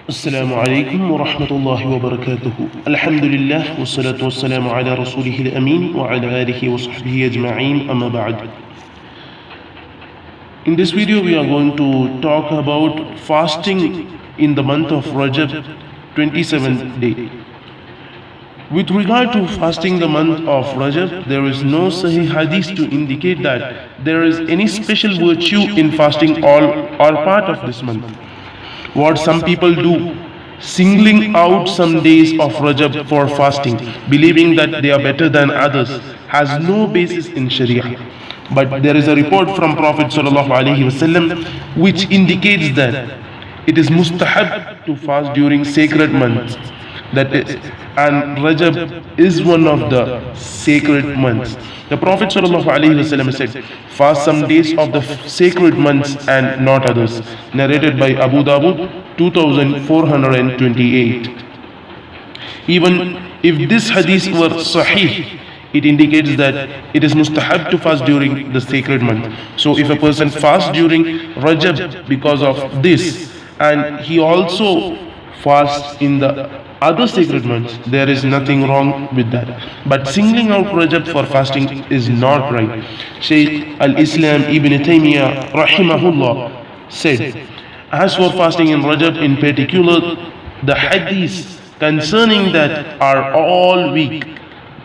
السلام عليكم ورحمة الله وبركاته. الحمد لله والصلاة والسلام على رسوله الأمين وعلى آله وصحبه أجمعين أما بعد. In this video we are going to talk about fasting in the month of Rajab, 27th day. With regard to fasting the month of Rajab, there is no Sahih Hadith to indicate that there is any special virtue in fasting all or part of this month. What some people do, singling out some days of Rajab for fasting, believing that they are better than others, has no basis in Sharia. But there is a report from Prophet ﷺ which indicates that it is mustahab to fast during sacred months. That is, and Rajab is one of the sacred months. The Prophet ﷺ said, fast some days of the sacred months and not others. Narrated by Abu Dawud, 2428. Even if this hadith were sahih, it indicates that it is mustahab to fast during the sacred month. So if a person fasts during Rajab because of this, and he also fasts in the other sacred months, there is nothing wrong with that. But singling out Rajab for fasting is not right. Shaykh al-Islam Ibn Taymiyyah rahimahullah said, as for fasting in Rajab in particular, the hadiths concerning that are all weak,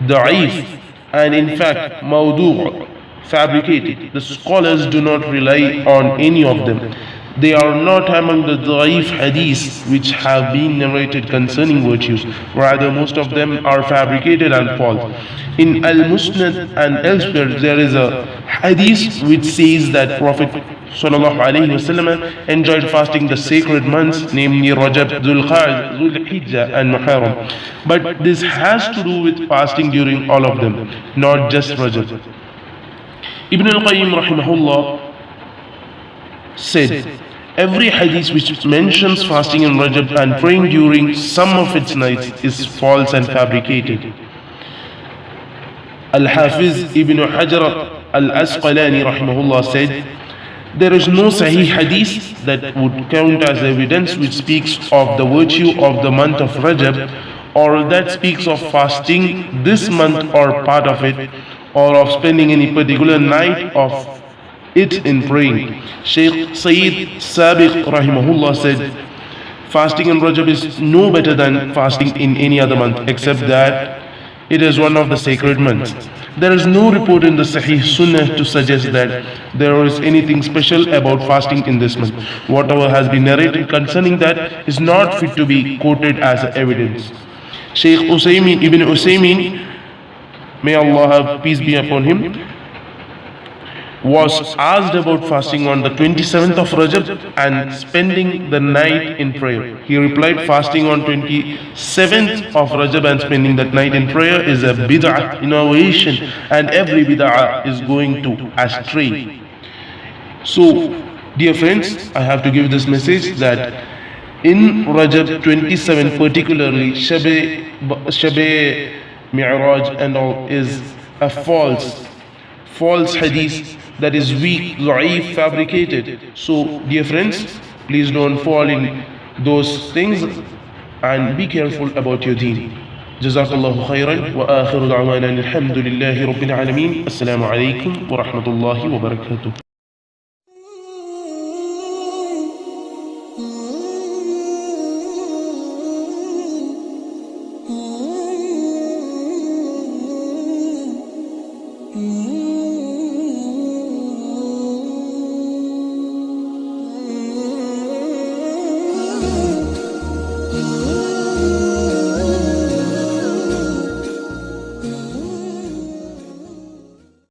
da'if, and in fact mawdu', fabricated. The scholars do not rely on any of them. They are not among the da'if hadiths which have been narrated concerning virtues. Rather, most of them are fabricated and false. In Al-Musnad and elsewhere, there is a hadith which says that Prophet ﷺ enjoyed fasting the sacred months, namely Rajab, Dhul-Hijjah and Muharram. But this has to do with fasting during all of them, not just Rajab. Ibn al-Qayyim rahimahullah said, every hadith which mentions fasting in Rajab and praying during some of its nights is false and fabricated. Al-Hafiz Ibn Hajar al-Asqalani rahimahullah said, there is no Sahih hadith that would count as evidence which speaks of the virtue of the month of Rajab, or that speaks of fasting this month or part of it, or of spending any particular night of it in praying. Shaykh Sayyid Sabiq rahimahullah said, fasting in Rajab is no better than fasting in any other month, except that it is one of the sacred months. There is no report in the Sahih Sunnah to suggest that there is anything special about fasting in this month. Whatever has been narrated concerning that is not fit to be quoted as evidence. Shaykh Ibn Usaymin, may Allah have peace be upon him, was asked about fasting on the 27th of Rajab and spending the night in prayer. He replied, fasting on 27th of Rajab and spending that night in prayer is a bid'ah innovation, and every bid'ah is going to astray. So, dear friends, I have to give this message that in Rajab 27, particularly Shab-e-Mi'raj and all is a false hadith that is weak, da'if, fabricated. So, dear friends, please don't fall in those things and be careful about your deen. Jazakallahu khairan wa akhiru da'wana alhamdulillahi rabbil alameen. Assalamu alaikum wa rahmatullahi wa barakatuh. Oh